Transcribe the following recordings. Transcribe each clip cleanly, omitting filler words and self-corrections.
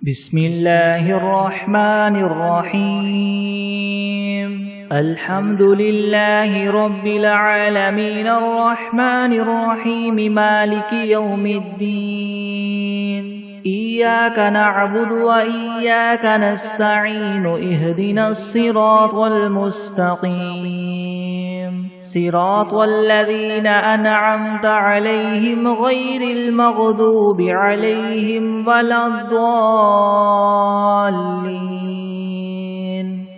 بسم الله الرحمن الرحيم الحمد لله رب العالمين الرحمن الرحيم مالك يوم الدين إياك نعبد وإياك نستعين اهدنا الصراط المستقيم صراط الذين أنعمت عليهم غير المغضوب عليهم ولا الضالين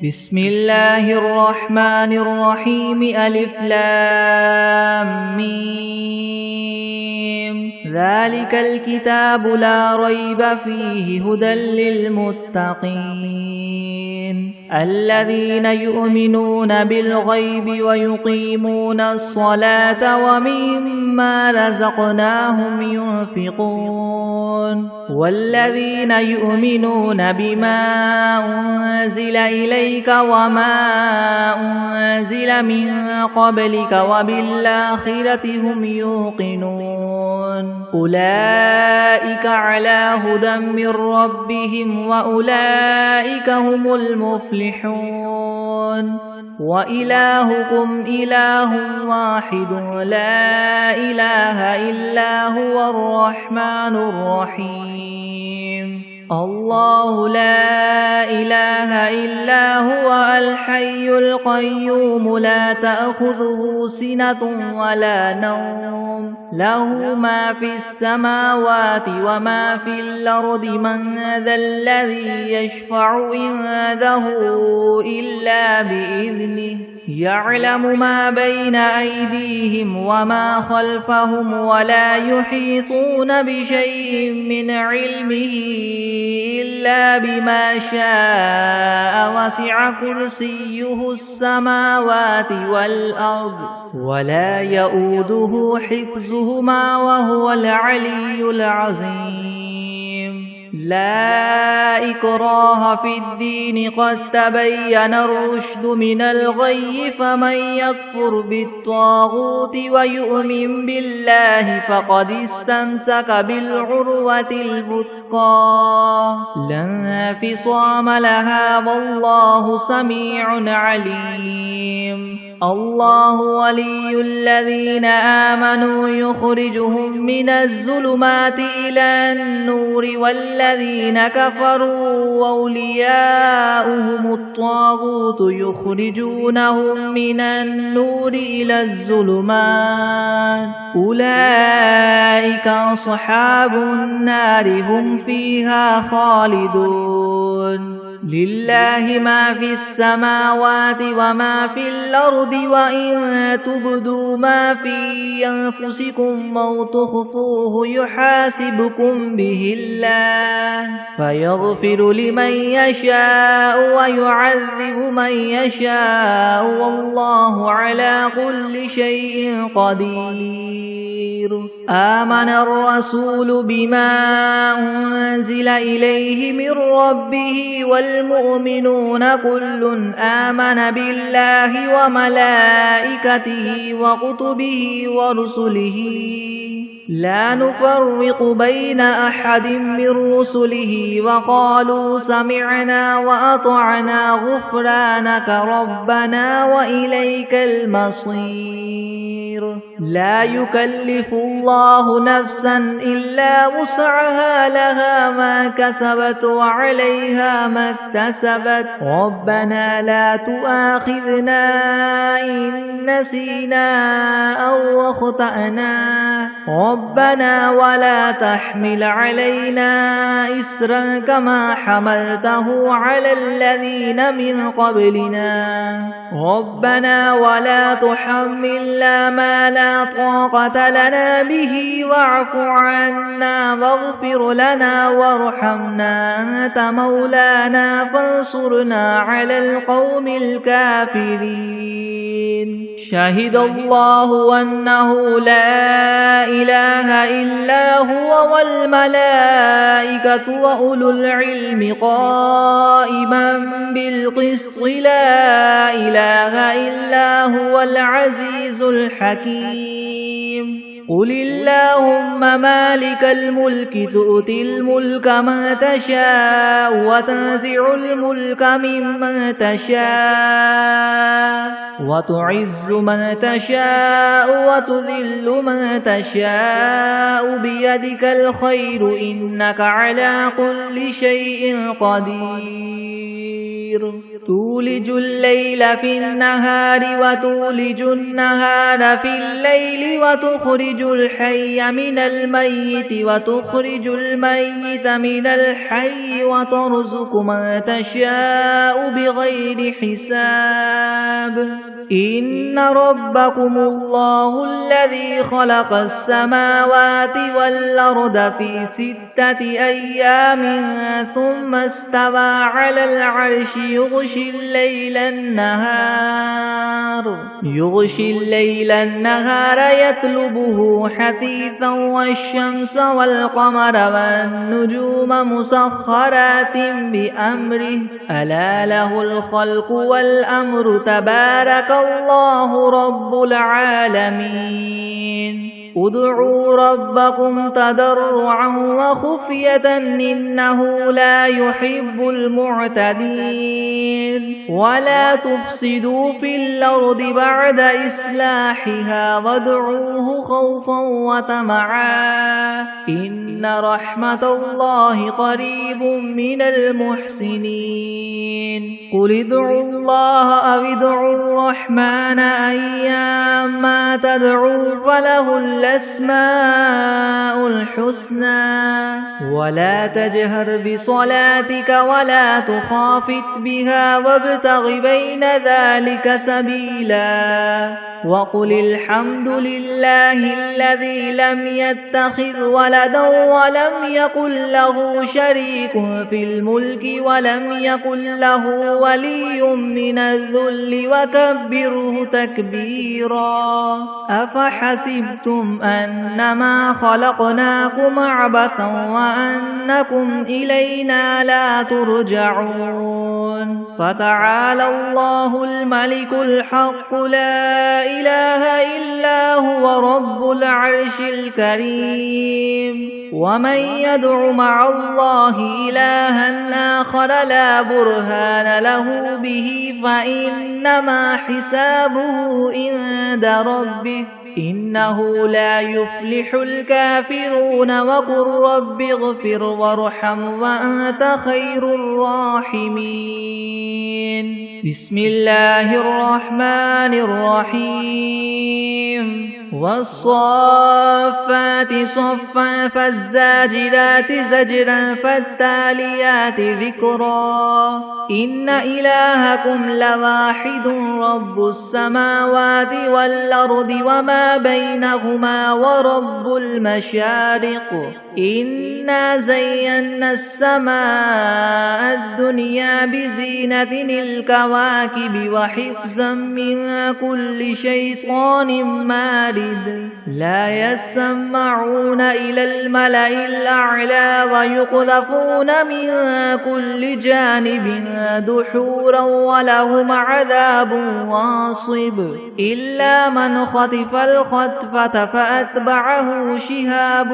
بسم الله الرحمن الرحيم ألف لام ميم ذلك الكتاب لا ريب فيه هدى للمتقين الذين يؤمنون بالغيب ويقيمون الصلاة ومما رزقناهم ينفقون والذين يؤمنون بما أنزل إليك وما أنزل من قبلك وبالآخرة هم يوقنون أولئك على هدى من ربهم وأولئك هم المفلحون وإلهكم إله واحد لا إله إلا هو الرحمن الرحيم الله لا إله إلا هو الحي القيوم لا تأخذه سنة ولا نوم له ما في السماوات وما في الأرض من ذا الذي يشفع عنده إلا بإذنه يعلم ما بين أيديهم وما خلفهم ولا يحيطون بشيء من علمه إلا بما شاء وسع كرسيه السماوات والأرض ولا يؤوده حفظهما وهو العلي العظيم لا إكراه في الدين قد تبين الرشد من الغي فمن يكفر بالطاغوت ويؤمن بالله فقد استمسك بالعروة الوثقى لا انفصام لها والله سميع عليم الله ولي الذين آمنوا يخرجهم من الظلمات إلى النور والذين كفروا أولياؤهم الطاغوت يخرجونهم من النور إلى الظلمات أولئك أصحاب النار هم فيها خالدون لله ما في السماوات وما في الأرض وإن تبدوا ما في أنفسكم أو تخفوه يحاسبكم به الله فيغفر لمن يشاء ويعذب من يشاء والله على كل شيء قدير آمن الرسول بما أنزل إليه من ربه والمؤمنون كل آمن بالله وملائكته وكتبه ورسله لا نفرق بين أحد من رسله وقالوا سمعنا وأطعنا غفرانك ربنا وإليك المصير لا يكلف الله نفسا إلا وسعها لها ما كسبت وعليها ما اكتسبت ربنا لا تؤاخذنا إن نسينا أو أخطأنا ربنا ولا تحمل علينا إسرا كما حملته على الذين من قبلنا ربنا ولا تحملنا ما لا طاقة لنا به واعف عنا واغفر لنا وارحمنا أنت مولانا فانصرنا على القوم الكافرين شهد الله أنه لا إله إلا هو والملائكة وأولو العلم قائما بالقسط لا إله إلا هو العزيز الحكيم قل اللهم مالك الملك تؤتي الملك من تشاء وتنزع الملك ممن تشاء وتعز من تشاء وتذل من تشاء بيدك الخير إنك على كل شيء قدير تولج الليل في النهار وتولج النهار في الليل وتخرج الحي من الميت وتخرج الميت من الحي وترزق من تشاء بغير حساب إن ربكم الله الذي خلق السماوات والأرض في 6 أيام ثم استوى على العرش يغشي الليل النهار يطلبه حثيثا والشمس والقمر والنجوم مسخرات بأمره ألا له الخلق والأمر تبارك الله رب العالمين ادعوا ربكم تضرعا وخفية إنه لا يحب المعتدين ولا تفسدوا في الأرض بعد إصلاحها وادعوه خوفا وطمعا إن رحمة الله قريب من المحسنين قل ادعوا الله أو ادعوا الرحمن أيما تدعوا فله الأسماء الحسنى ولا تجهر بصلاتك ولا تخافت بها وابتغ بين ذلك سبيلا وقل الحمد لله الذي لم يتخذ ولدا ولم يكن له شريك في الملك ولم يكن له ولي من الذل وكبره تكبيرا أفحسبتم أنما خلقناكم عبثا وأنكم إلينا لا ترجعون فتعالى الله الملك الحق لا إله إلا هو رب العرش الكريم ومن يدع مع الله إلها آخر لا برهان له به فإنما حسابه عند ربه إنه لا يفلح الكافرون وقل رب اغفر وارحم وأنت خير الراحمين بسم الله الرحمن الرحيم والصافات صفا فالزاجرات زجرا فالتاليات ذكرا إن إلهكم لواحد رب السماوات والأرض وما بينهما ورب المشارق إنا زينا السماء الدنيا بزينة الكواكب وحفظا من كل شيطان مارد لا يسمعون إلى الملأ الأعلى ويقذفون من كل جانب دحورا ولهم عذاب واصب إلا من خطف الخطفة فأتبعه شهاب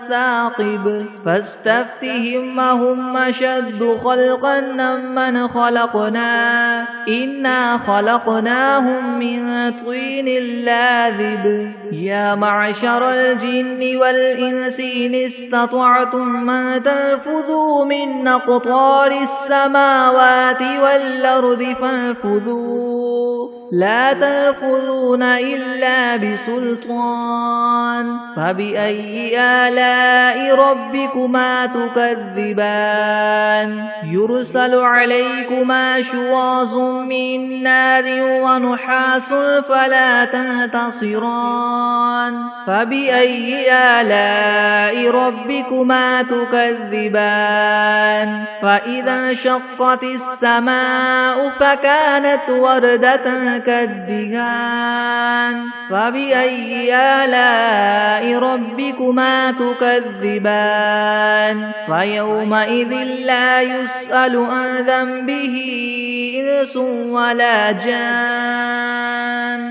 ثاقب فاستفتهم هم أشد خلقا ممن خلقنا إنا خلقناهم من طين لاذب يا معشر الجن والإنس إن استطعتم أن تنفذوا من أقطار السماوات والأرض فانفذوا لا تنفذون إلا بسلطان فبأي آلاء ربكما تكذبان يرسل عليكما شواظ من نار ونحاس فلا تنتصران فبأي آلاء ربكما تكذبان فإذا انشقت السماء فكانت وردة كالدهان فبأي آلاء ربكما تكذبان فيومئذ لا يسأل عن ذنبه إنس ولا جان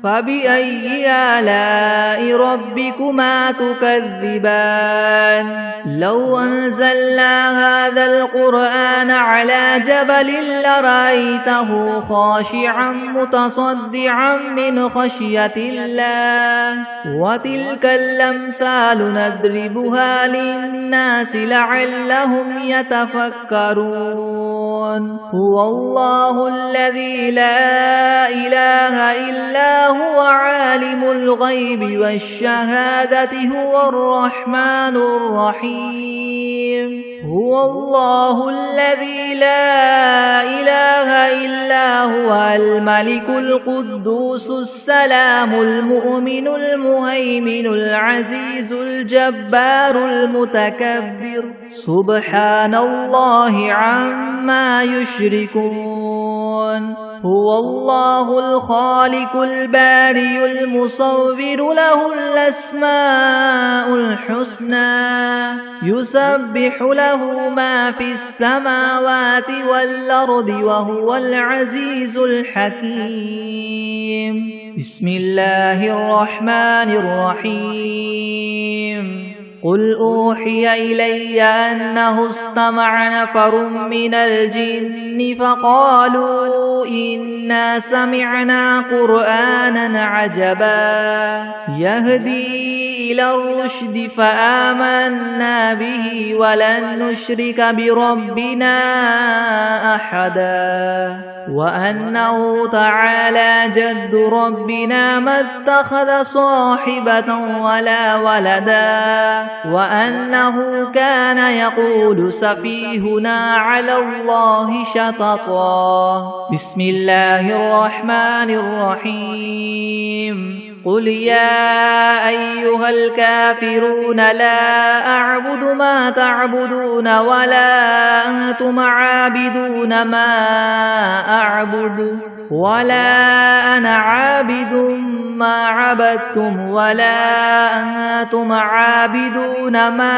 فبأي آلاء ربكما تكذبان لو أنزلنا هذا القرآن على جبل لرأيته خاشعا متصدعا من خشية الله وتلك الأمثال نضربها للناس لعلهم يتفكرون هو الله الذي لا إله إلا هو عالم الغيب والشهادة هو الرحمن الرحيم هو الله الذي لا إله إلا هو الملك القدوس السلام المؤمن المهيمن العزيز الجبار المتكبر سبحان الله عما يشركون هو الله الخالق البارئ المصور له الأسماء الحسنى يسبح له ما في السماوات والأرض وهو العزيز الحكيم بسم الله الرحمن الرحيم قل أوحي إلي أنه استمع نفر من الجن فقالوا إنا سمعنا قرآنا عجبا يهدي إلى الرشد فآمنا به ولن نشرك بربنا أحدا وأنه تعالى جد ربنا ما اتخذ صاحبة ولا ولدا وأنه كان يقول سفيهنا على الله شططا بسم الله الرحمن الرحيم قل يا أيها الكافرون لا أعبد ما تعبدون ولا أنتم عابدون ما أعبد ولا أنا عابد ما عبدتم ولا أنتم عابدون ما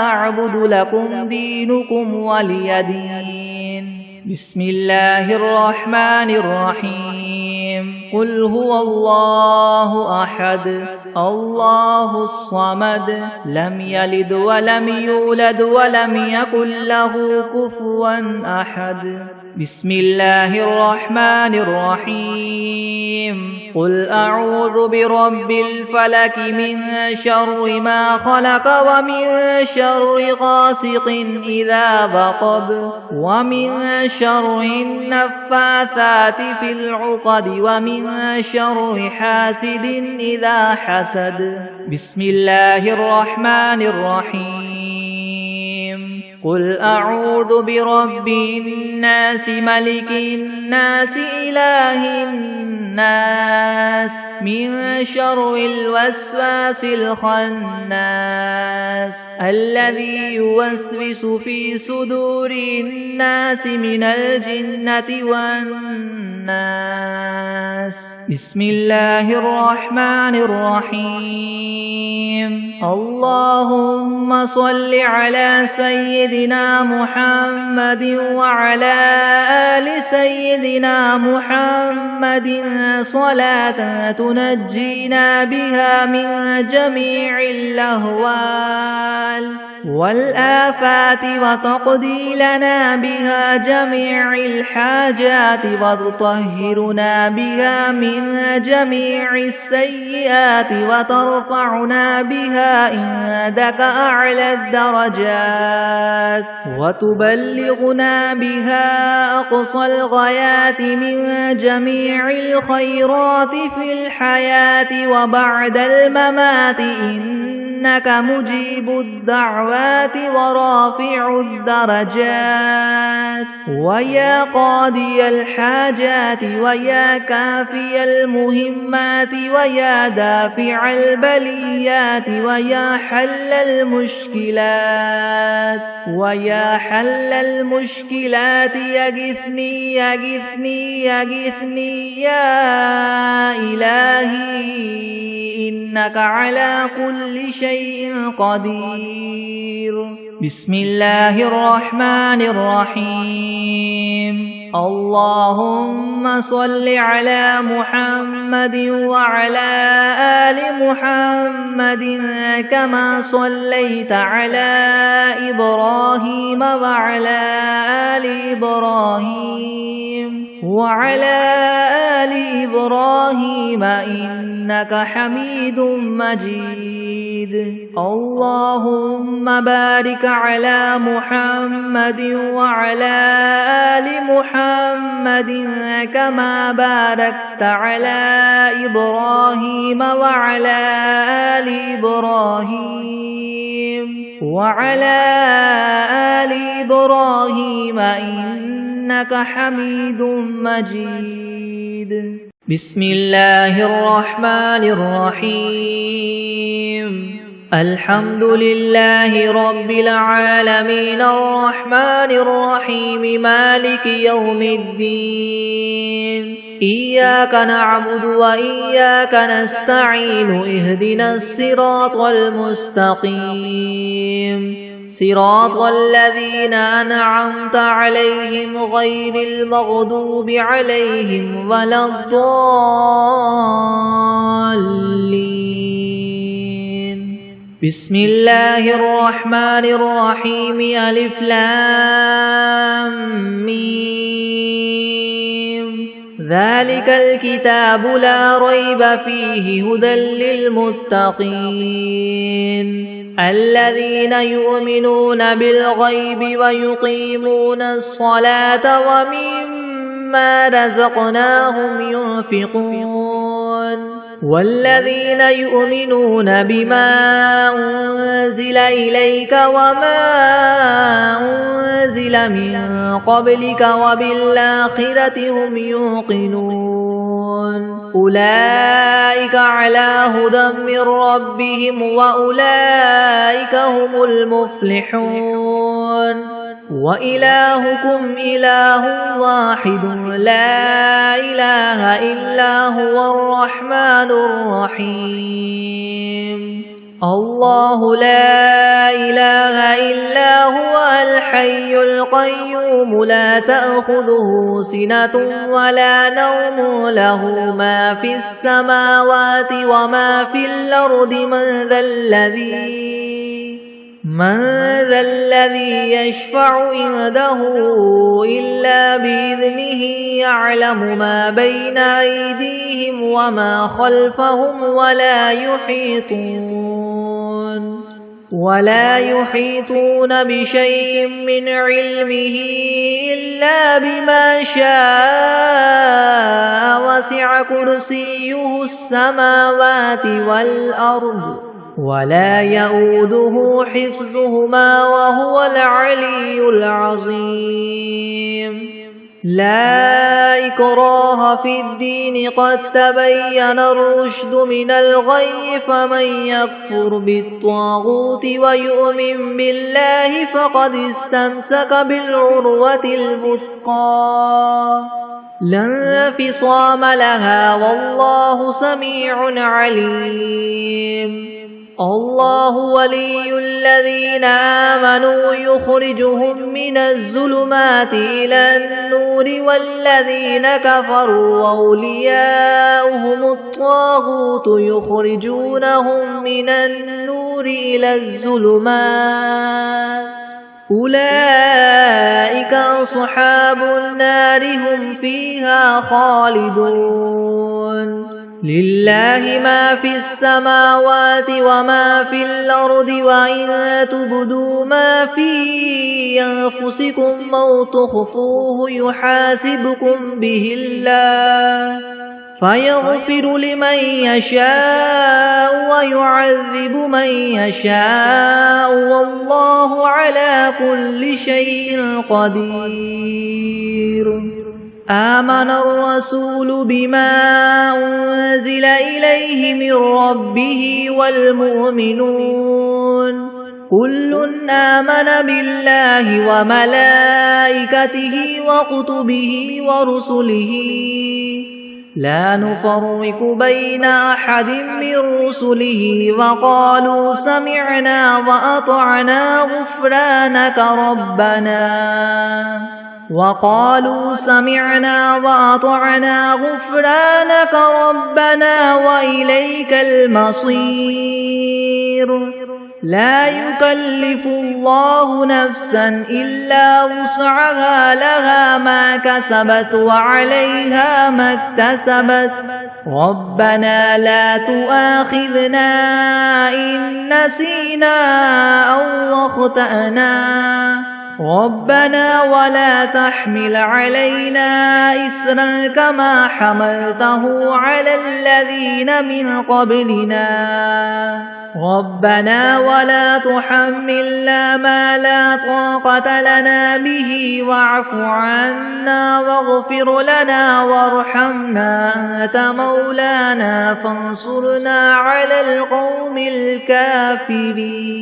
أعبد لكم دينكم ولي دين بسم الله الرحمن الرحيم قل هو الله أحد الله الصمد لم يلد ولم يولد ولم يكن له كفوا أحد بسم الله الرحمن الرحيم قل أعوذ برب الفلك من شر ما خلق ومن شر غاسق إذا وقب ومن شر النفاثات في العقد ومن شر حاسد إذا حسد بسم الله الرحمن الرحيم قل أعوذ برب الناس ملك الناس إله الناس من شر الوسواس الخناس الذي يوسوس في صدور الناس من الجنة والناس بسم الله الرحمن الرحيم اللهم صل على سيدنا محمد وعلى آل سيدنا محمد صلاة تنجينا بها من جميع الأهوال والآفات وتقضي لنا بها جميع الحاجات وتطهرنا بها من جميع السيئات وترفعنا بها عندك أعلى الدرجات وتبلغنا بها أقصى الغايات من جميع الخيرات في الحياة وبعد الممات إنك مجيب الدعوات ورافع الدرجات ويا قاضي الحاجات ويا كافي المهمات ويا دافع البليات ويا حل المشكلات ويا حل المشكلات يغثني يغثني يغثني يا إلهي إنك على كل شيء قدير بسم الله الرحمن الرحيم اللهم صل على محمد وعلى آل محمد كما صليت على إبراهيم وعلى آل إبراهيم إنك حميد مجيد. اللهم بارك على محمد وعلى آل محمد كما باركت على إبراهيم وعلى آل إبراهيم إنك حميد مجيد. بسم الله الرحمن الرحيم. الحمد لله رب العالمين الرحمن الرحيم مالك يوم الدين. إياك نعبد وإياك نستعين اهدنا الصراط المستقيم صراط الذين أنعمت عليهم غير المغضوب عليهم ولا الضالين. بسم الله الرحمن الرحيم. ألف لام ميم. ذلك الكتاب لا ريب فيه هدى للمتقين الذين يؤمنون بالغيب ويقيمون الصلاة ومما رزقناهم ينفقون والذين يؤمنون بما أنزل إليك وما أنزل من قبلك وبالآخرة هم يوقنون أولئك على هدى من ربهم وأولئك هم المفلحون. وإلهكم إله واحد لا إله إلا هو الرحمن الرحيم. الله لا إله إلا هو الحي القيوم لا تأخذه سنة ولا نوم له ما في السماوات وما في الأرض من ذا الذي يشفع عنده إلا بإذنه يعلم ما بين أيديهم وما خلفهم ولا يحيطون بشيء من علمه إلا بما شاء وسع كرسيه السماوات والأرض ولا يؤوده حفظهما وهو العلي العظيم. لا إكراه في الدين قد تبين الرشد من الغي فمن يكفر بالطاغوت ويؤمن بالله فقد استمسك بالعروة الوثقى لا انفصام لها والله سميع عليم. الله ولي الذين آمنوا يخرجهم من الظلمات إلى النور والذين كفروا أولياؤهم الطاغوت يخرجونهم من النور إلى الظلمات أولئك أصحاب النار هم فيها خالدون. لله ما في السماوات وما في الأرض وإن تبدوا ما في أنفسكم أو تخفوه يحاسبكم به الله فيغفر لمن يشاء ويعذب من يشاء والله على كل شيء قدير. آمن الرسول بما أنزل إليه من ربه والمؤمنون كل آمن بالله وملائكته وكتبه ورسله لا نفرق بين أحد من رسله وقالوا سمعنا وأطعنا غفرانك ربنا وقالوا سمعنا وأطعنا غفرانك ربنا وإليك المصير لا يكلف الله نفسا إلا وسعها لها ما كسبت وعليها ما اكتسبت ربنا لا تؤاخذنا إن نسينا أو أخطأنا ربنا ولا تحمل علينا إسرا كما حملته على الذين من قبلنا ربنا ولا تحملنا ما لا طاقة لنا به واعف عنا واغفر لنا وارحمنا أنت مولانا فانصرنا على القوم الكافرين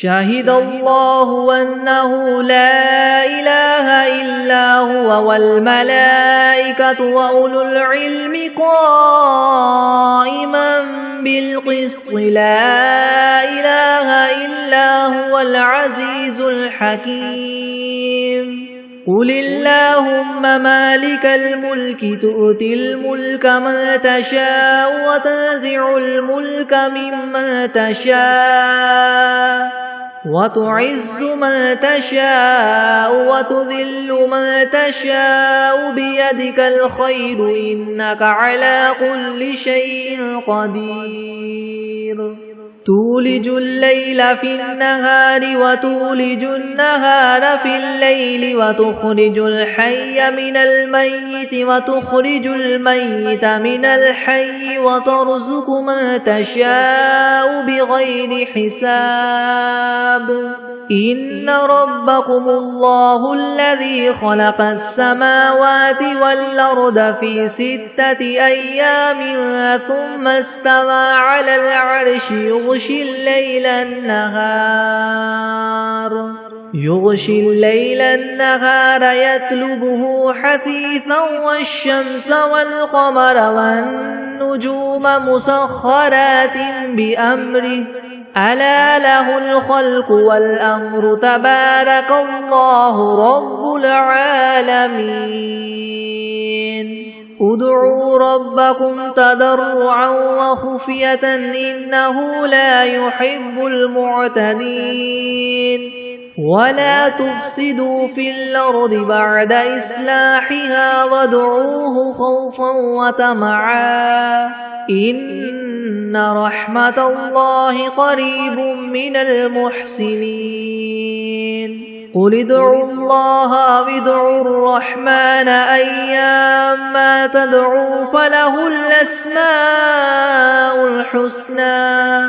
شهد الله أنه لا إله إلا هو والملائكة وأولو العلم قائما بالقسط لا إله إلا هو العزيز الحكيم قل اللهم مالك الملك تؤتي الملك من تشاء وتنزع الملك ممن تشاء وتعز من تشاء وتذل من تشاء بيدك الخير إنك على كل شيء قدير تولج الليل في النهار وتولج النهار في الليل وتخرج الحي من الميت وتخرج الميت من الحي وترزق من تشاء بغير حساب إن ربكم الله الذي خلق السماوات والأرض في 6 أيام ثم استوى على العرش يغشي الليل النهار يطلبه حثيثا والشمس والقمر والنجوم مسخرات بأمره ألا له الخلق والأمر تبارك الله رب العالمين ادعوا ربكم تضرعا وخفية إنه لا يحب المعتدين ولا تفسدوا في الأرض بعد إصلاحها وادعوه خوفا وطمعا إن رحمة الله قريب من المحسنين قل ادعوا الله وادعوا الرحمن أيما تدعوا فله الأسماء الحسنى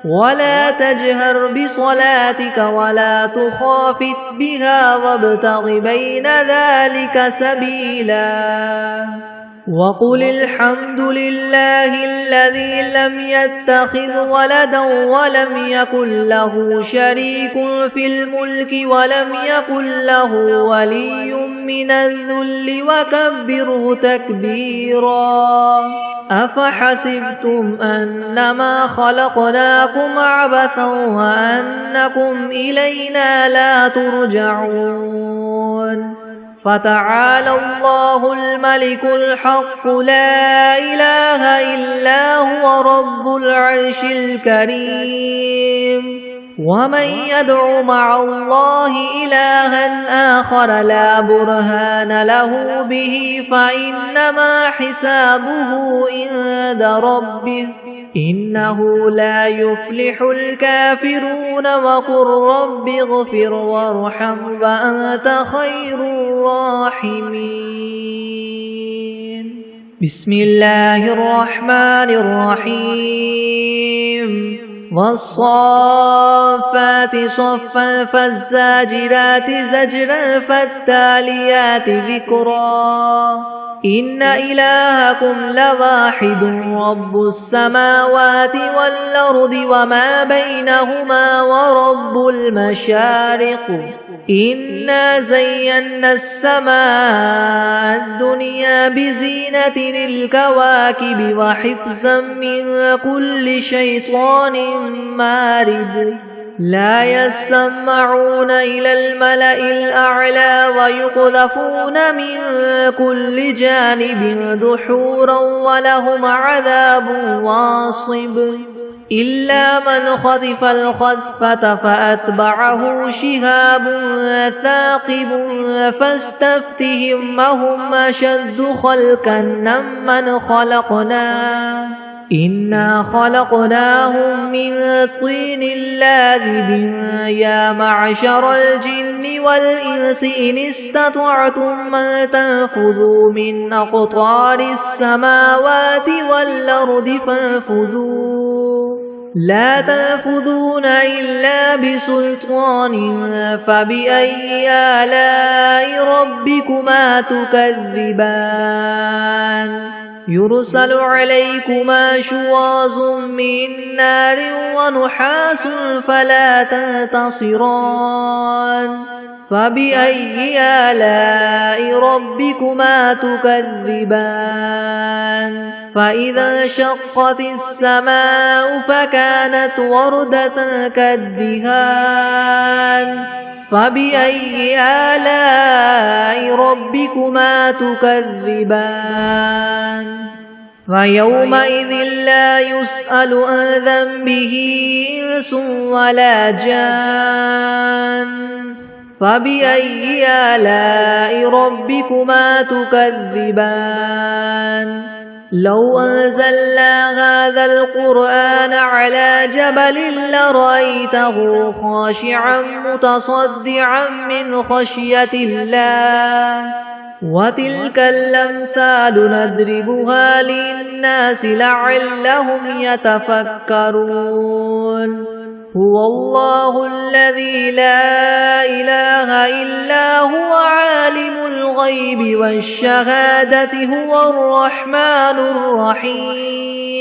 ولا تجهر بصلاتك ولا تخافت بها وابتغ بين ذلك سبيلا وقل الحمد لله الذي لم يتخذ ولدا ولم يكن له شريك في الملك ولم يكن له ولي من الذل وكبره تكبيرا أفحسبتم أنما خلقناكم عبثا وأنكم إلينا لا ترجعون فتعالى الله الملك الحق لا إله إلا هو رب العرش الكريم ومن يدع مع الله إلها آخر لا برهان له به فإنما حسابه عند ربه إنه لا يفلح الكافرون وقل رب اغفر وارحم وأنت خير الراحمين بسم الله الرحمن الرحيم والصافات صفا فالزاجرات زجرا فالتاليات ذكرا إن إلهكم لواحد رب السماوات والأرض وما بينهما ورب المشارق إنا زينا السماء الدنيا بزينة الكواكب وحفظا من كل شيطان مارد لا يسمعون إلى الملأ الأعلى ويقذفون من كل جانب دحورا ولهم عذاب واصب إلا من خطف الخطفة فأتبعه شهاب ثاقب فاستفتهم أهم أشد خلقا ممن خلقنا إنا خلقناهم من طين لاذب يا معشر الجن والإنس إن استطعتم أن تنفذوا من أقطار السماوات والأرض فانفذوا لا تنفذون إلا بسلطان فبأي آلاء ربكما تكذبان يرسل عليكما شواظ من نار ونحاس فلا تنتصران فبأي آلاء ربكما تكذبان فإذا انشقت السماء فكانت وردة كالدهان فبأي آلاء ربكما تكذبان فيومئذ لا يسأل عن ذنبه إنس ولا جان فبأي آلاء ربكما تكذبان لو أنزلنا هذا القرآن على جبل لرأيته خاشعا متصدعا من خشية الله وتلك الأمثال نضربها للناس لعلهم يتفكرون هو الله الذي لا إله إلا هو عالم الغيب والشهادة هو الرحمن الرحيم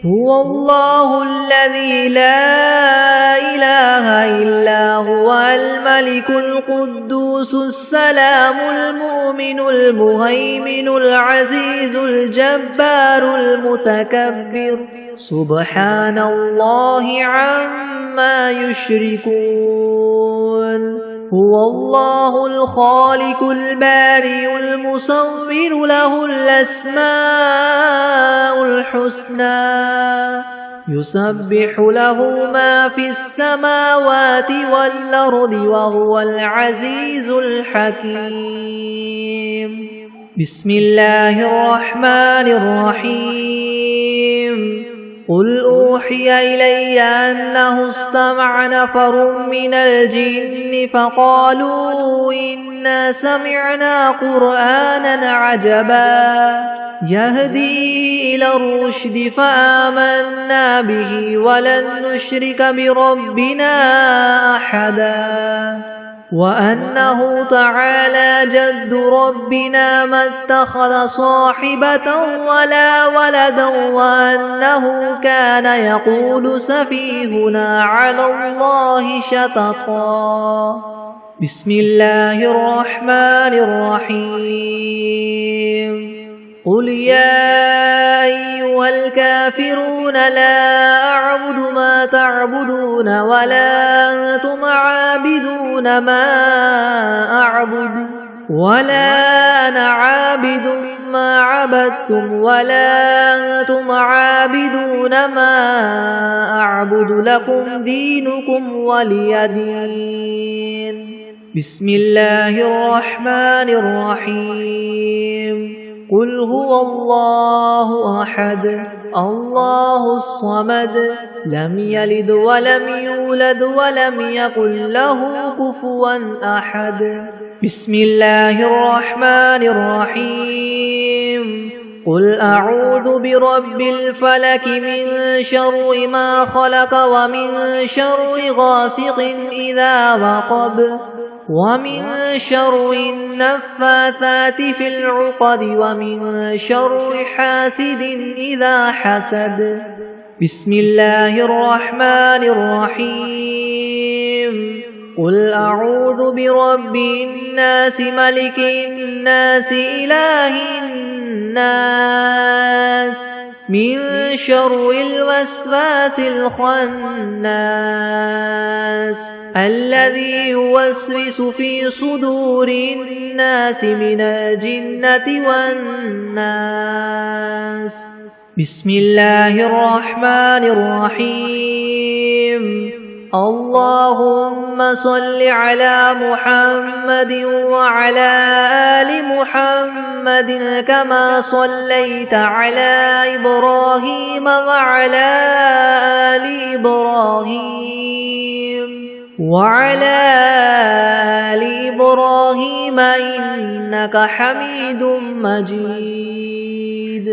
هو الله الذي لا إله إلا هو الملك القدوس السلام المؤمن المهيمن العزيز الجبار المتكبر سبحان الله عما يشركون هو الله الخالق البارئ المصور له الأسماء الحسنى يسبح له ما في السماوات والأرض وهو العزيز الحكيم بسم الله الرحمن الرحيم قل أوحي إلي أنه استمع نفر من الجن فقالوا إنا سمعنا قرآنا عجبا يهدي إلى الرشد فآمنا به ولن نشرك بربنا أحدا وأنه تعالى جد ربنا ما اتخذ صاحبة ولا ولدا وأنه كان يقول سفيهنا على الله شططا بسم الله الرحمن الرحيم قل يا أيها الكافرون لا أعبد ما تعبدون ولا أنتم عابدون ما أعبد ولا أنا عابد ما عبدتم ولا أنتم عابدون ما أعبد لكم دينكم ولي دين بسم الله الرحمن الرحيم قل هو الله أحد الله الصمد لم يلد ولم يولد ولم يكن له كفوا أحد بسم الله الرحمن الرحيم قل أعوذ برب الفلك من شر ما خلق ومن شر غاسق إذا وقب ومن شر النفاثات في العقد ومن شر حاسد إذا حسد بسم الله الرحمن الرحيم قل أعوذ برب الناس ملك الناس إله الناس من شر الوسواس الخناس الذي يوسوس في صدور الناس من الجنة والناس. بسم الله الرحمن الرحيم. اللهم صل على محمد وعلى آل محمد كما صليت على إبراهيم وعلى آل إبراهيم إنك حميد مجيد.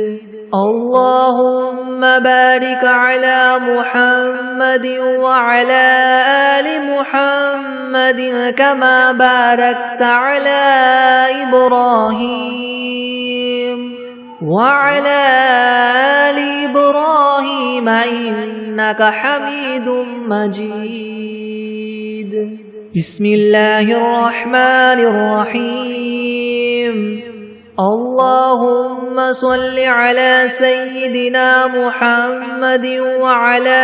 اللهم بارك على محمد وعلى آل محمد كما باركت على إبراهيم وعلى آل إبراهيم إنك حميد مجيد. بسم الله الرحمن الرحيم. اللهم صل على سيدنا محمد وعلى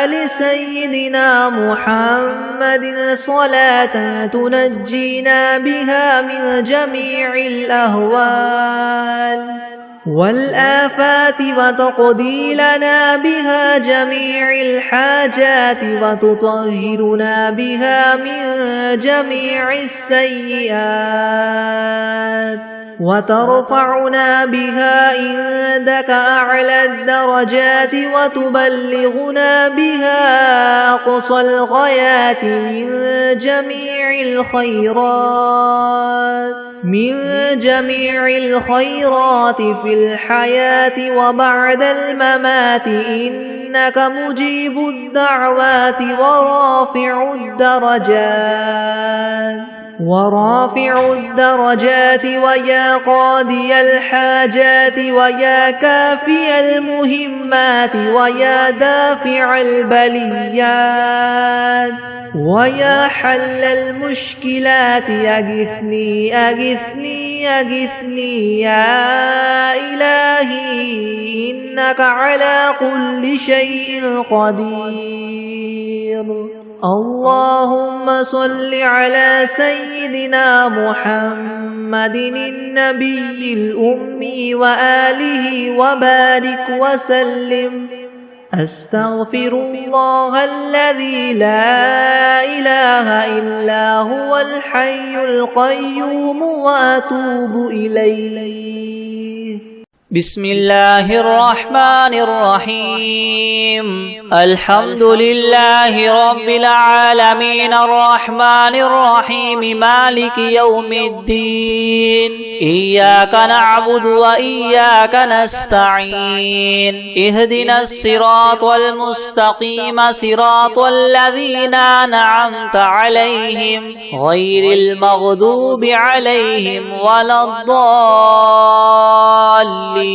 آل سيدنا محمد صلاة تنجينا بها من جميع الأهوال والآفات وتقضي لنا بها جميع الحاجات وتطهرنا بها من جميع السيئات وترفعنا بها عندك أعلى الدرجات وتبلغنا بها أقصى الغايات من جميع الخيرات في الحياة وبعد الممات إنك مجيب الدعوات ورافع الدرجات ويا قاضي الحاجات ويا كافي المهمات ويا دافع البليات ويا حل المشكلات أغثني أغثني أغثني يا إلهي إنك على كل شيء قدير. اللهم صل على سيدنا محمد النبي الأمي وآله وبارك وسلم. أستغفر الله الذي لا إله إلا هو الحي القيوم وأتوب إليه. بسم الله الرحمن الرحيم. الحمد لله رب العالمين الرحمن الرحيم مالك يوم الدين. إياك نعبد وإياك نستعين. اهدنا الصراط المستقيم صراط الذين أنعمت عليهم غير المغضوب عليهم ولا الضالين.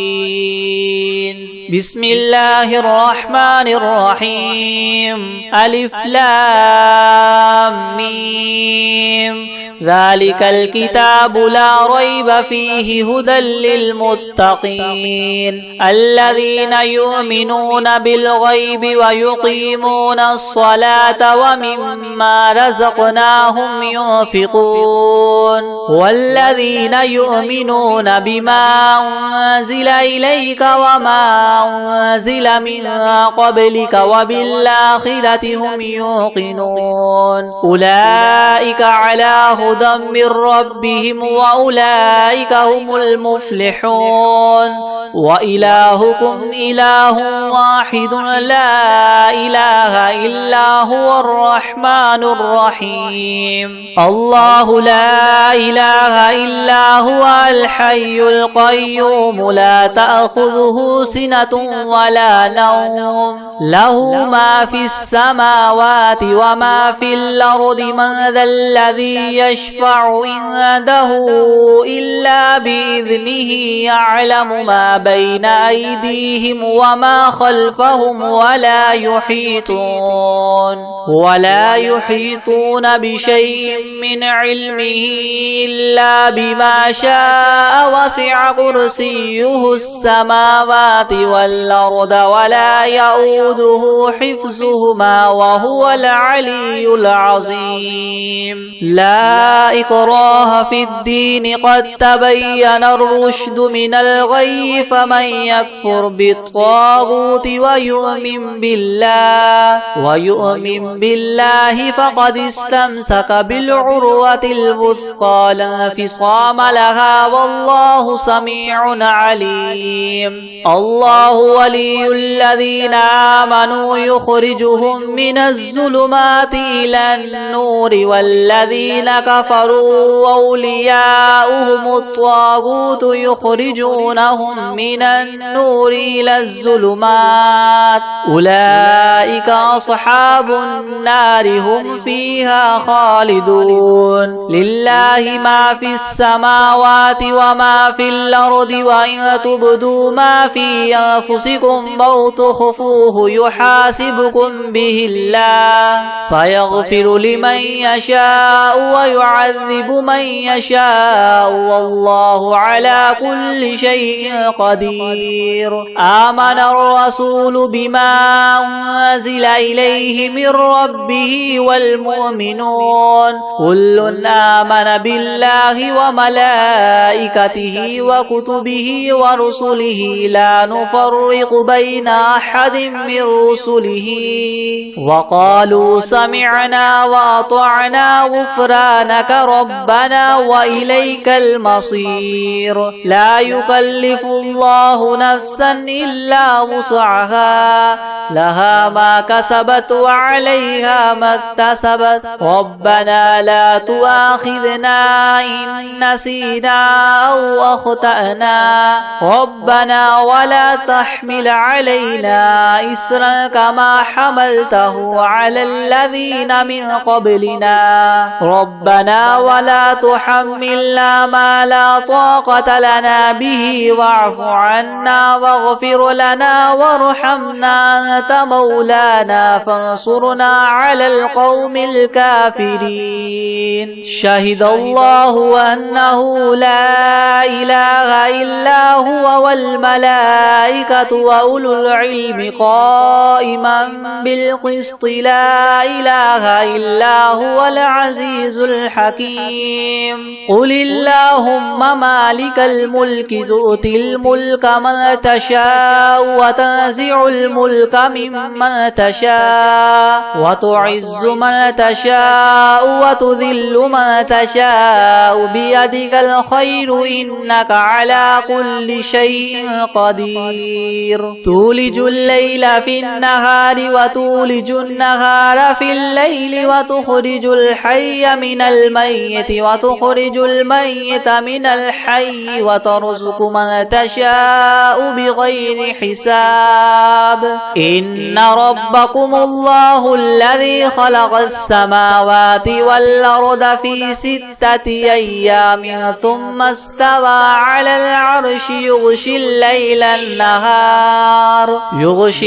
بسم الله الرحمن الرحيم. ألف لام ميم. ذلك الكتاب لا ريب فيه هدى للمتقين الذين يؤمنون بالغيب ويقيمون الصلاة ومما رزقناهم ينفقون والذين يؤمنون بما أنزل إليك وما أنزل من قبلك وبالآخرة هم يوقنون أولئك على هدى من ربهم وأولئك هم المفلحون. وإلهكم إله واحد لا إله إلا هو الرحمن الرحيم. الله لا إله إلا هو الحي القيوم لا تأخذه سنة ولا نوم له ما في السماوات وما في الأرض من ذا الذي يشفع عنده إلا بإذنه يعلم ما بين أيديهم وما خلفهم ولا يحيطون بشيء من علمه إلا بما شاء وسع كرسيه السماوات والأرض ولا يؤوده حفظهما وهو العلي العظيم لا إكراه في الدين قد تبين الرشد من الغي فمن يكفر بالطاغوت ويؤمن بالله فقد استمسك بالعروة الوثقى لا انفصام لها والله سميع عليم الله ولي الذين آمنوا يخرجهم من الظلمات إلى النور والذين كفروا أولياؤهم الطاغوت يخرجونهم من النور إلى الظلمات أولئك أصحاب النار هم فيها خالدون لله ما في السماوات وما في الأرض وإن تبدوا ما في أنفسكم أو تخفوه يحاسبكم به الله فيغفر لمن يشاء ويعذب من يشاء والله على كل شيء قدير آمن الرسول بما أنزل إليه من ربه والمؤمنون كل آمن بالله وملائكته وكتبه ورسله لا نفرق بين أحد من رسله وقالوا سمعنا وأطعنا غفرانك ربنا وإليك المصير لا يكلف الله نفسا إلا وسعها لها ما كسبت وعليها ما اكتسبت ربنا لا تؤاخذنا إن نسينا أو أخطأنا ربنا ولا تحمل علينا إسرا كما حملته على الذين من قبلنا ربنا ولا تحملنا ما لا طاقة لنا به واعف عنا واغفر لنا وارحمنا أنت مولانا فانصرنا على القوم الكافرين شهد الله أنه لا إله إلا هو والملائكة وأولو العلم قائما بالقسط لا إله إلا هو العزيز الحكيم قل اللهم مالك الملك تؤتي الملك من تشاء وتنزع الملك ممن تشاء وتعز من تشاء وتذل من تشاء بيدك الخير إنك على كل شيء قدير تولج الليل في النهار وتولج النهار في الليل وتخرج الحي من الميت وتخرج الميت من الحي وترزق من تشاء بغير حساب إن ربكم الله الذي خلق السماوات والأرض في 6 أيام ثم استوى على العرش يغشي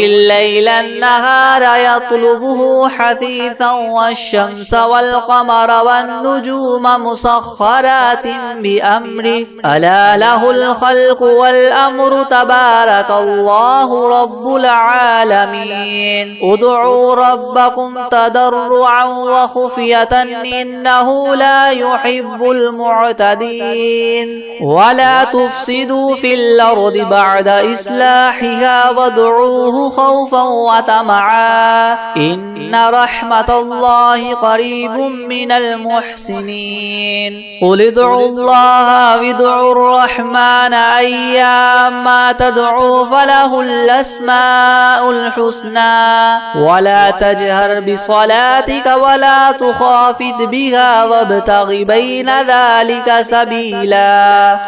الليل النهار يطلبه حثيثا والشمس والقمر والنجوم مسخرات بأمره ألا له الخلق والأمر تبارك الله رب العالمين ادعوا ربكم تضرعا وخفية إنه لا يحب المعتدين ولا تفسدوا في الأرض بعد إصلاحها وادعوه خوفا وطمعا إن رحمة الله قريب من المحسنين قل ادعوا الله وادعوا الرحمن أيما تدعوا فله الأسماء الحسنى ولا تجهر بصلاتك ولا تخافت بها وابتغ بين ذلك سبيلا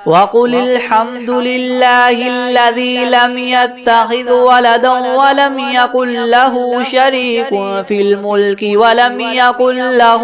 وقل الحمد لله الذي لم يتخذ ولدا ولم يكن له شريك في الملك ولم يكن له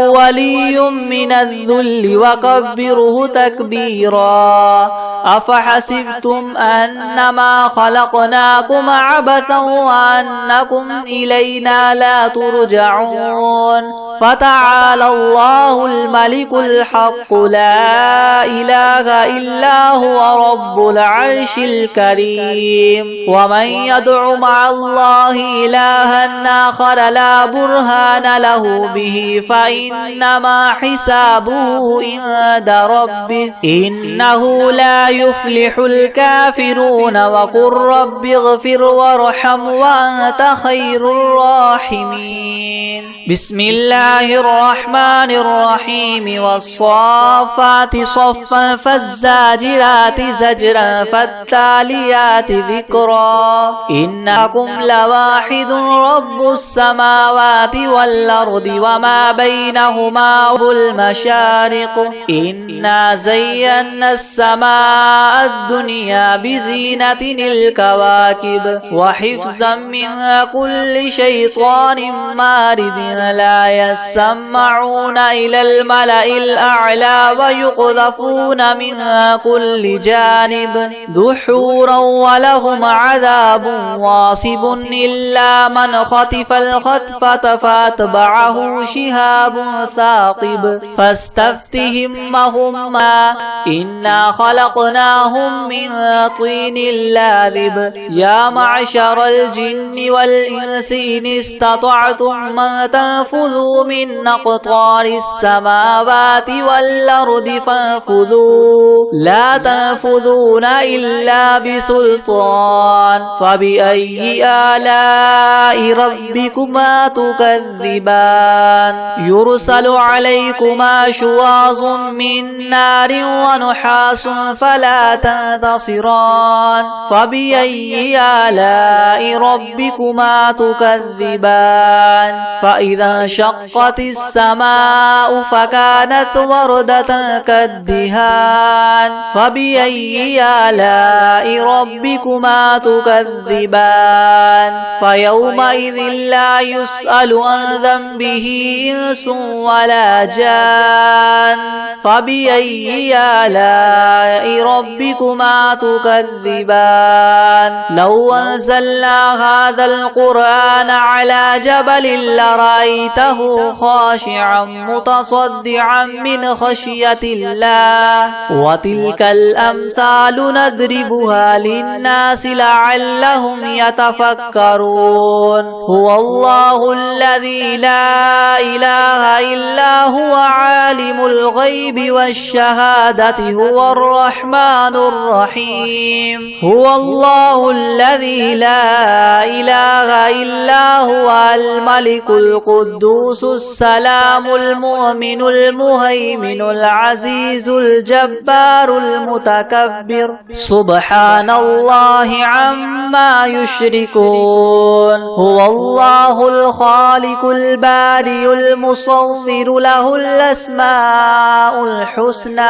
ولي من الذل وكبره تكبيرا. أفحسبتم أنما خلقناكم عبثا وأنكم إلينا لا ترجعون. فتعالى الله الملك الحق لا إله إلا هو رب العرش الكريم. ومن يدع مع الله إلها آخر لا برهان له به فإنما حسابه عند ربه إنه لا يفلح الكافرون. وقل رب اغفر وارحم وأنت خير الراحمين. بسم الله الرحمن الرحيم. والصافات صفا فالزاجرات زجرا فالتاليات ذكرا. إنكم لواحد رب السماوات والأرض وما بينهما المشارق. إنا زينا السماء الدنيا بزينة الكواكب وحفظا من كل شيطان مارد. لا يسمعون إلى الملأ الأعلى ويقذفون من كل جانب دحورا ولهم عذاب واصب. إلا من خطف الخطفة فاتبعه شهاب ثاقب. فاستفتهم وهما إنا خلقناهم من طين لاذب. يا معشر الجن والإنس إن استطعتم أن تنفذوا من أقطار السماوات والأرض فانفذوا لا تنفذون إلا بسلطان. فبأي آلاء ربكما تكذبان. يرسل عليكما شواظ من نار ونحاس فلا تنتصران. فبأي آلاء ربكما تكذبان. فإذا انشقت السماء فكانت وردة كالدهان. فبأي آلاء ربكما تكذبان. فيومئذ لا يسأل عن ذنبه إنس ولا جان. فبأي آلاء ربكما تكذبان. لو أنزلنا هذا القرآن على جبل لرأيته خاشعا متصدعا من خشية الله. وتلك الأمثال نضربها للناس لعلهم يتفكرون. هو الله الذي لا إله إلا هو عالم الغيب والشهادة هو الرحمن الرحيم. هو الله الذي لا إله إلا هو الملك القدوس السلام المؤمن المهيمن العزيز الجبار المتكبر. سبحان الله عما يشركون. هو الله الخالق البارئ المصور له الأسماء الحسنى.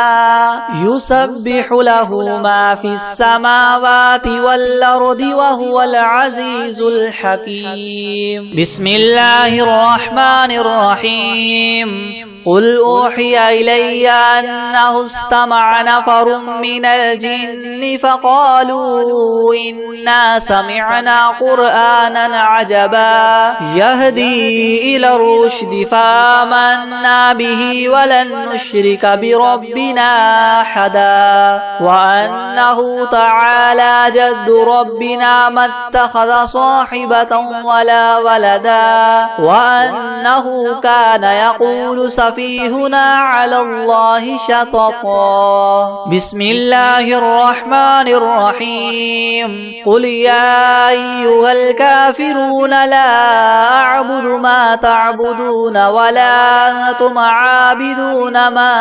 يسبح له ما في السماوات والأرض وهو العزيز الحكيم. بسم الله الرحمن الرحيم. قل أوحي إلي أنه استمع نفر من الجن فقالوا إنا سمعنا قرآنا عجبا يهدي إلى الرشد فآمنا به ولن نشرك بربنا أحدا. وأنه تعالى جد ربنا ما اتخذ صاحبة ولا ولدا. وأنه كان يقول سفيهنا على الله شططا. بسم الله الرحمن الرحيم. قل يا أيها الكافرون لا أعبد ما تعبدون ولا أنتم عابدون ما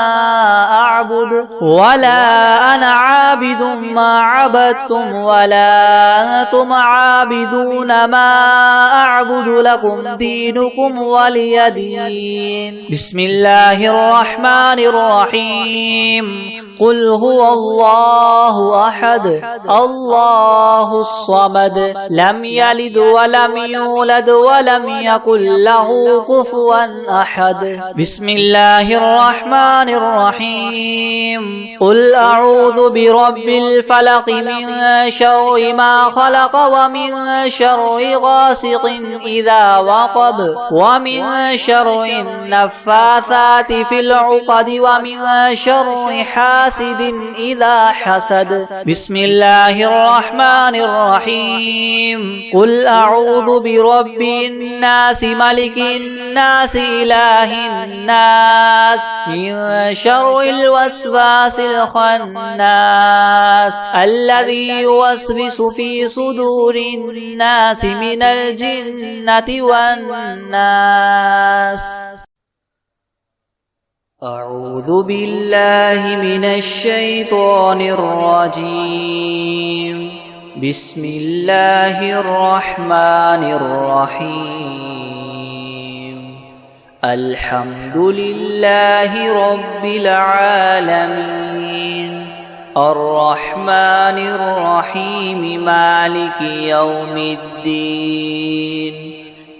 أعبد ولا أنا عابد ما عبدتم ولا أنتم عابدون ما أعبد لكم دينكم ولي دين. بسم الله الرحمن الرحيم. قل هو الله أحد الله الصمد لم يلد ولم يولد ولم يكن له كفوا أحد. بسم الله الرحمن الرحيم. قل أعوذ برب الفلق من شر ما خلق ومن شر غاسق إذا وقب ومن شر النفاثات في العقد ومن شر حاسد إذا حسد. بسم الله الرحمن الرحيم. قل أعوذ برب الناس ملك الناس إله الناس من شر الوسواس الخناس الذي يوسوس في صدور الناس من الجنة والناس. أعوذ بالله من الشيطان الرجيم. بسم الله الرحمن الرحيم. الحمد لله رب العالمين الرحمن الرحيم مالك يوم الدين.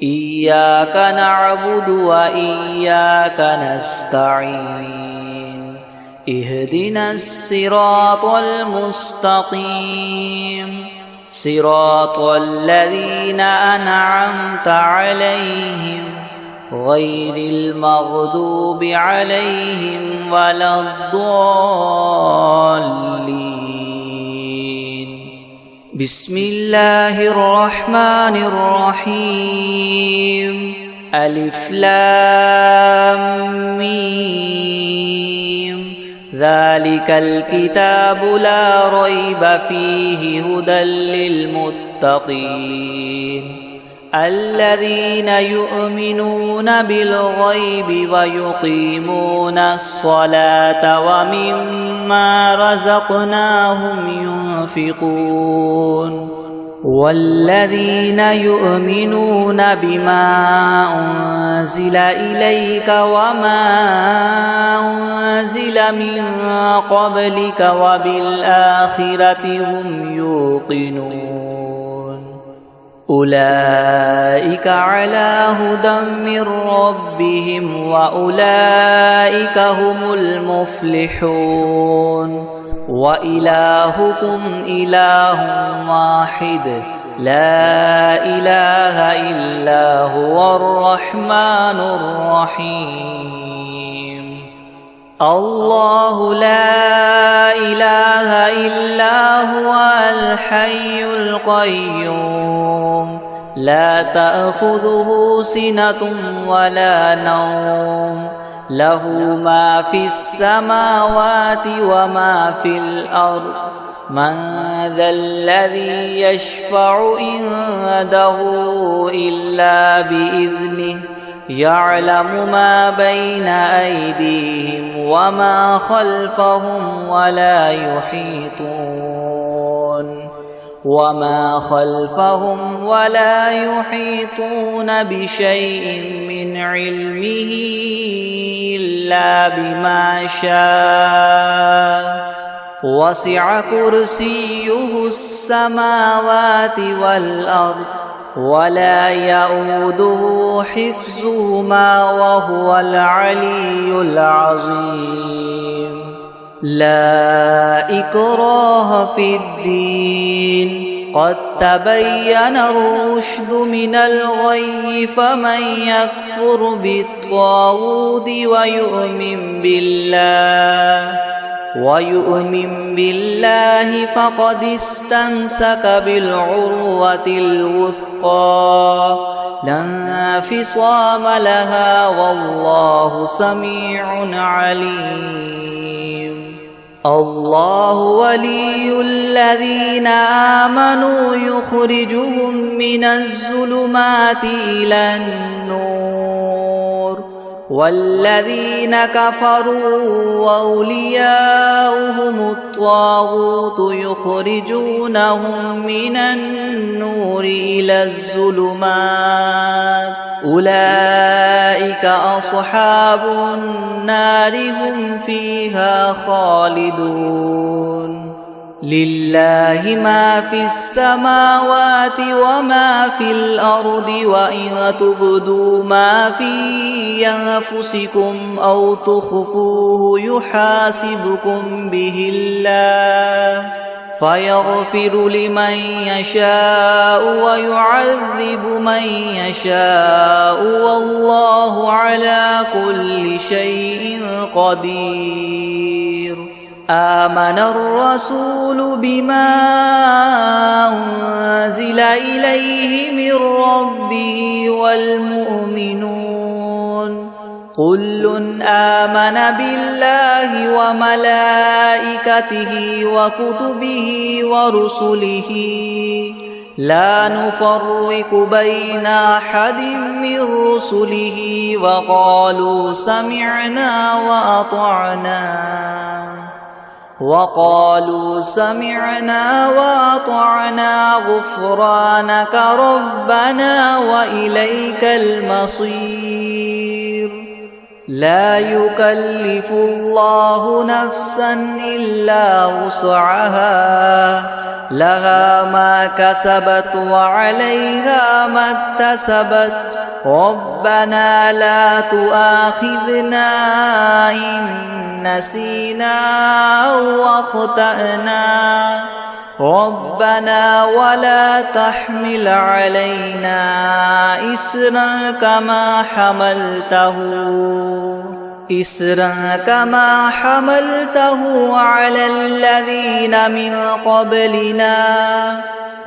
إياك نعبد وإياك نستعين. اهدنا الصراط المستقيم صراط الذين أنعمت عليهم غير المغضوب عليهم ولا الضالين. بسم الله الرحمن الرحيم. ألف لام ميم. ذلك الكتاب لا ريب فيه هدى للمتقين الذين يؤمنون بالغيب ويقيمون الصلاة ومما رزقناهم ينفقون والذين يؤمنون بما أنزل إليك وما أنزل من قبلك وبالآخرة هم يوقنون أولئك على هدى من ربهم وأولئك هم المفلحون. وإلهكم إله واحد لا إله إلا هو الرحمن الرحيم. الله لا إله إلا هو الحي القيوم لا تأخذه سنة ولا نوم له ما في السماوات وما في الأرض. من ذا الذي يشفع عنده إلا بإذنه يعلم ما بين أيديهم وما خلفهم ولا يحيطون بشيء من علمه إلا بما شاء. وسع كرسيه السماوات والأرض ولا يؤوده حفظهما وهو العلي العظيم. لا إكراه في الدين قد تبين الرشد من الغي فمن يكفر بالطاغوت ويؤمن بالله فقد استمسك بالعروة الوثقى لا انفصام لها والله سميع عليم. الله ولي الذين آمنوا يخرجهم من الظلمات إلى النور والذين كفروا وأولياؤهم الطاغوت يخرجونهم من النور إلى الظلمات أولئك أصحاب النار هم فيها خالدون لله ما في السماوات وما في الأرض وإن تبدوا ما في أنفسكم أو تخفوه يحاسبكم به الله فيغفر لمن يشاء ويعذب من يشاء والله على كل شيء قدير آمن الرسول بما أنزل إليه من ربه والمؤمنون كل آمن بالله وملائكته وكتبه ورسله لا نفرق بين أحد من رسله وقالوا سمعنا وأطعنا غفرانك ربنا وإليك المصير لا يكلف الله نفسا إلا وسعها لها ما كسبت وعليها ما اكتسبت ربنا لا تؤاخذنا إن نسينا أو أخطأنا ربنا ولا تحمل علينا إصرا كما حملته على الذين من قبلنا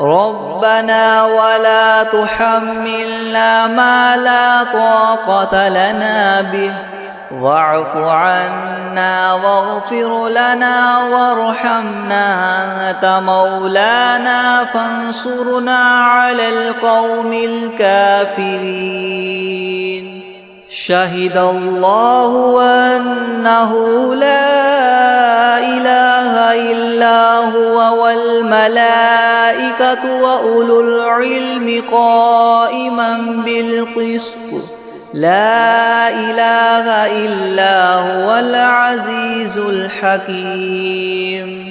ربنا ولا تحملنا ما لا طاقة لنا به واعف عنا واغفر لنا وارحمنا أنت مولانا فانصرنا على القوم الكافرين شهد الله أنه لا إله إلا هو والملائكة وأولو العلم قائما بالقسط لا إله إلا هو العزيز الحكيم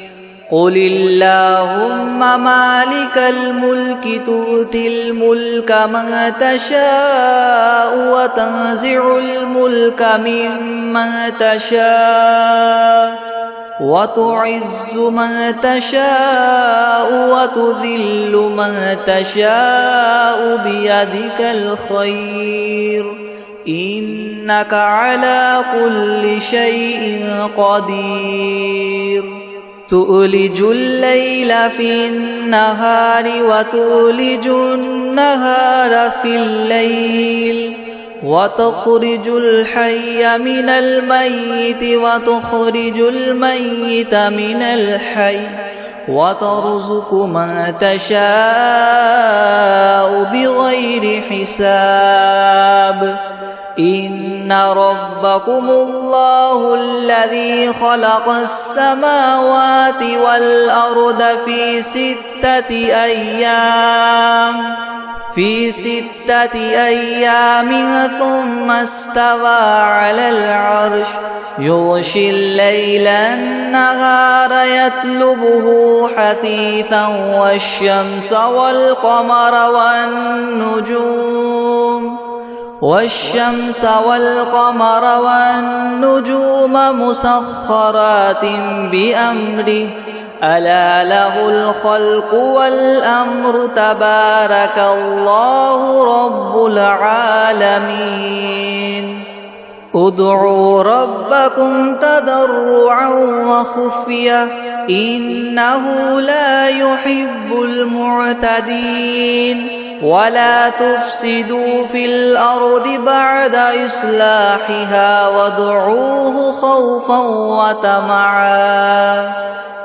قل اللهم مالك الملك تؤتي الملك من تشاء وتنزع الملك ممن تشاء وتعز من تشاء وتذل من تشاء بيدك الخير إنك على كل شيء قدير تؤلج الليل في النهار وتؤلج النهار في الليل وتخرج الحي من الميت وتخرج الميت من الحي وترزق من تشاء بغير حساب إن ربكم الله الذي خلق السماوات والأرض في 6 أيام ثم استوى على العرش يغشي الليل النهار يطلبه حثيثا والشمس والقمر والنجوم مسخرات بأمره ألا له الخلق والأمر تبارك الله رب العالمين ادعوا ربكم تضرعا وخفية إنه لا يحب المعتدين ولا تفسدوا في الأرض بعد إصلاحها وادعوه خوفا وطمعا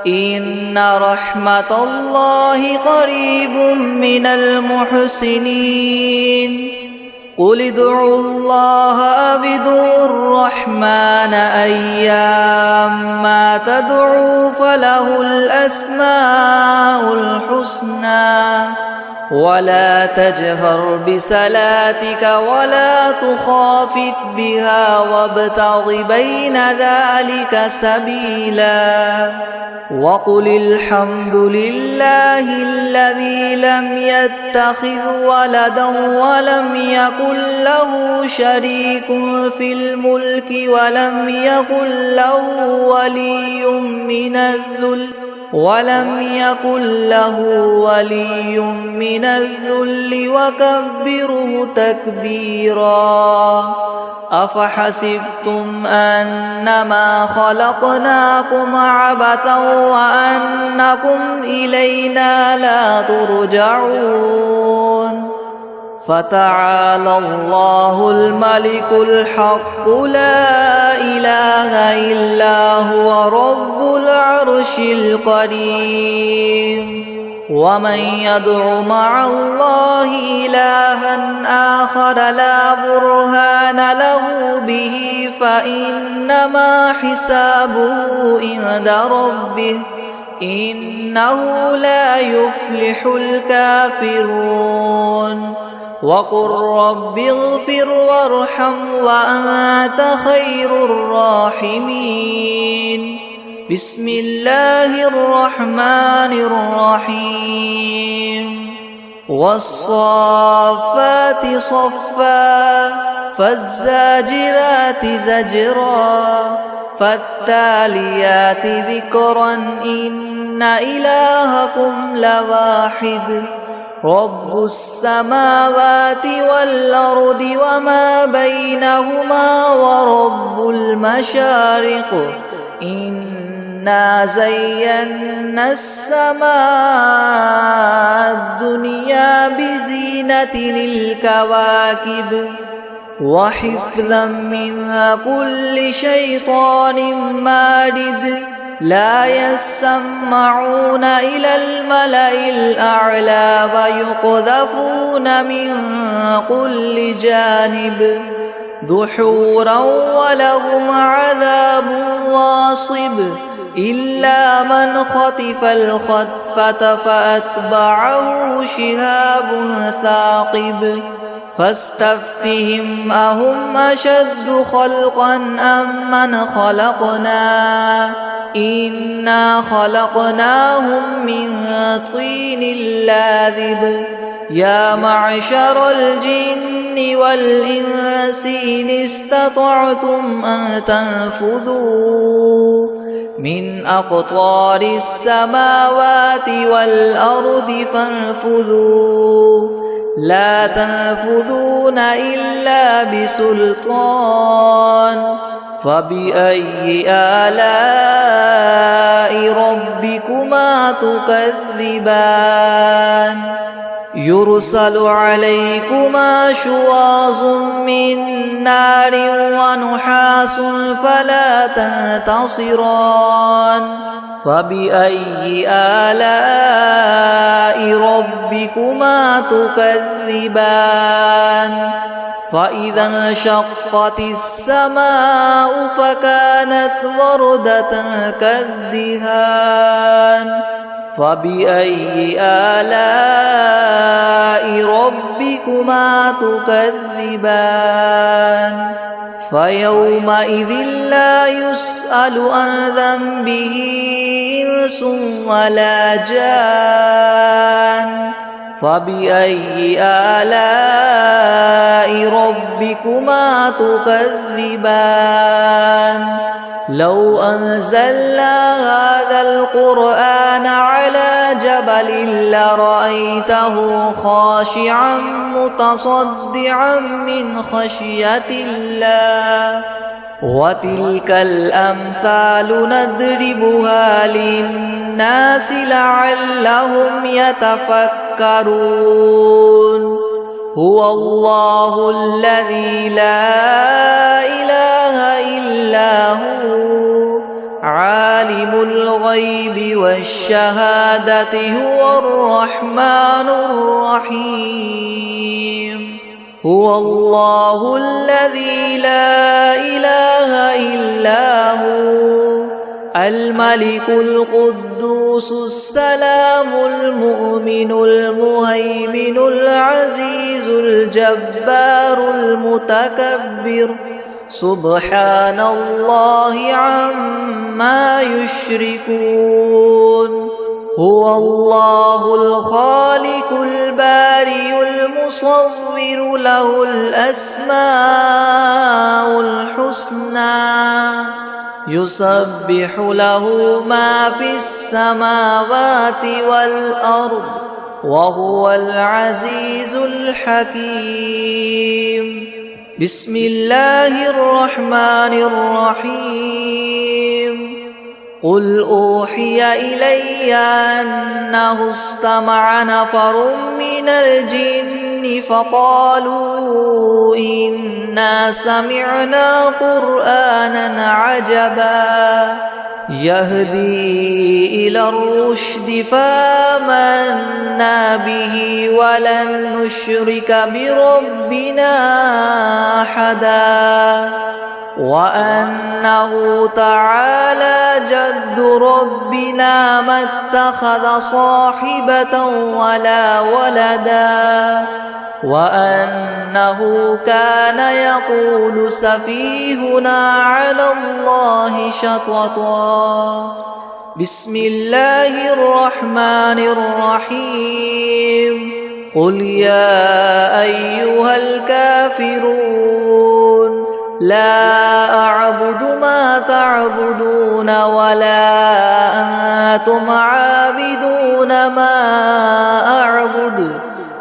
إن رحمة الله قريب من المحسنين قل ادعوا الله أو ادعوا الرحمن أيما تدعوا فله الأسماء الحسنى ولا تجهر بصلاتك ولا تخافت بها وابتغ بين ذلك سبيلا وقل الحمد لله الذي لم يتخذ ولدا ولم يكن له شريك في الملك ولم يكن له ولي من الذل وكبره تكبيرا أفحسبتم أنما خلقناكم عبثا وأنكم إلينا لا ترجعون فتعالى الله الملك الحق لا إله إلا هو رب العرش الكريم ومن يدع مع الله إلها آخر لا برهان له به فإنما حسابه عند ربه إنه لا يفلح الكافرون وقل رب اغفر وارحم وأنت خير الراحمين بسم الله الرحمن الرحيم والصافات صفا فالزاجرات زجرا فالتاليات ذكرا إن إلهكم لواحد رب السماوات والأرض وما بينهما ورب المشارق إنا زينا السماء الدنيا بزينة الكواكب وحفظا من كل شيطان مارد لا يسمعون إلى الملأ الأعلى ويقذفون من كل جانب دحورا ولهم عذاب واصب إلا من خطف الخطفة فأتبعه شهاب ثاقب فاستفتهم أهم أشد خلقا أم من خلقنا إنا خلقناهم من طين لاذب يا معشر الجن والإنس إن استطعتم أن تنفذوا من أقطار السماوات والأرض فانفذوا لا تنفذون إلا بسلطان فبأي آلاء ربكما تكذبان يرسل عليكما شواظ من نار ونحاس فلا تنتصران فبأي آلاء ربكما تكذبان فإذا انشقت السماء فكانت وردة كالدهان فبأي آلاء ربكما تكذبان فيومئذ لا يسأل عن ذنبه إنس ولا جان فبأي آلاء ربكما تكذبان لو أنزلنا هذا القرآن على جبل لرأيته خاشعا متصدعا من خشية الله وتلك الأمثال نضربها للناس للناس لعلهم يتفكرون هو الله الذي لا إله إلا هو عالم الغيب والشهادة هو الرحمن الرحيم هو الله الذي لا إله إلا هو الملك القدوس السلام المؤمن المهيمن العزيز الجبار المتكبر سبحان الله عما يشركون هو الله الخالق البارئ المصور له الأسماء الحسنى يسبح له ما في السماوات والأرض وهو العزيز الحكيم بسم الله الرحمن الرحيم قل أوحي إلي أنه استمع نفر من الجن فقالوا إنا سمعنا قرآنا عجبا يهدي إلى الرشد فآمنا به ولن نشرك بربنا أحدا وأنه تعالى جد ربنا ما اتخذ صاحبة ولا ولدا وأنه كان يقول سفيهنا على الله شططا بسم الله الرحمن الرحيم قل يا أيها الكافرون لا أعبد ما تعبدون ولا أنتم عابدون ما أعبد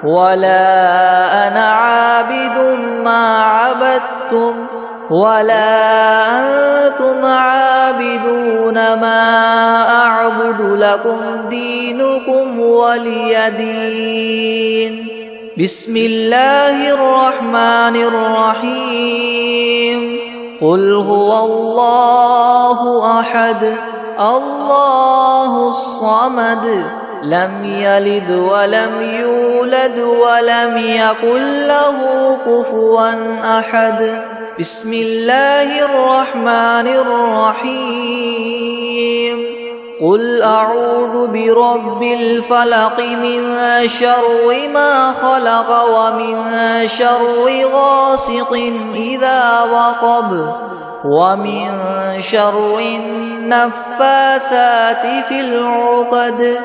ولا أنا عابد ما عبدتم ولا أنتم عابدون ما أعبد لكم دينكم ولي دين بسم الله الرحمن الرحيم قل هو الله أحد الله الصمد لم يلد ولم يولد ولم يكن له كفوا أحد بسم الله الرحمن الرحيم قل أعوذ برب الفلق من شر ما خلق ومن شر غاسق إذا وقب ومن شر النفاثات في العقد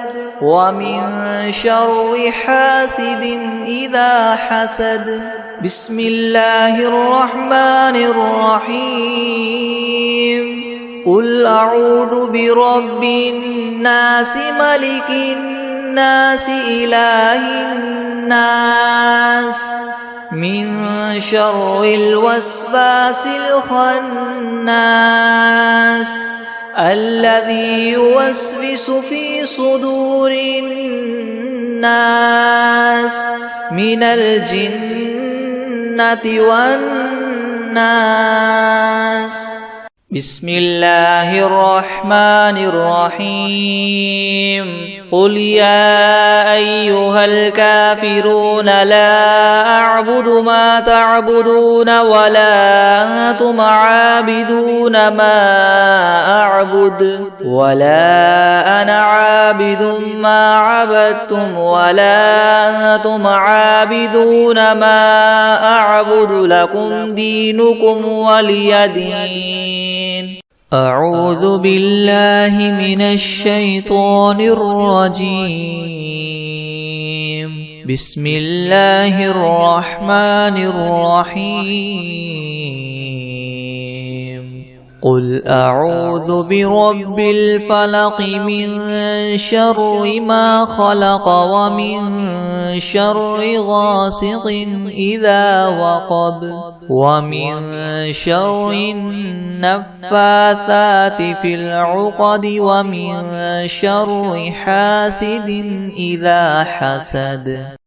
ومن شر حاسد إذا حسد بسم الله الرحمن الرحيم قل أعوذ برب الناس ملك الناس إله الناس من شر الوسواس الخناس الذي يوسوس في صدور الناس من الجنة والناس بسم الله الرحمن الرحيم قل يا أيها الكافرون لا أعبد ما تعبدون ولا أنتم عابدون ما أعبد ولا أنا عابد ما عبدتم ولا أنتم عابدون ما أعبد لكم دينكم ولي دين أعوذ بالله من الشيطان الرجيم بسم الله الرحمن الرحيم قل أعوذ برب الفلق من شر ما خلق ومن شر غاسق إذا وقب ومن شر النفاثات في العقد ومن شر حاسد إذا حسد.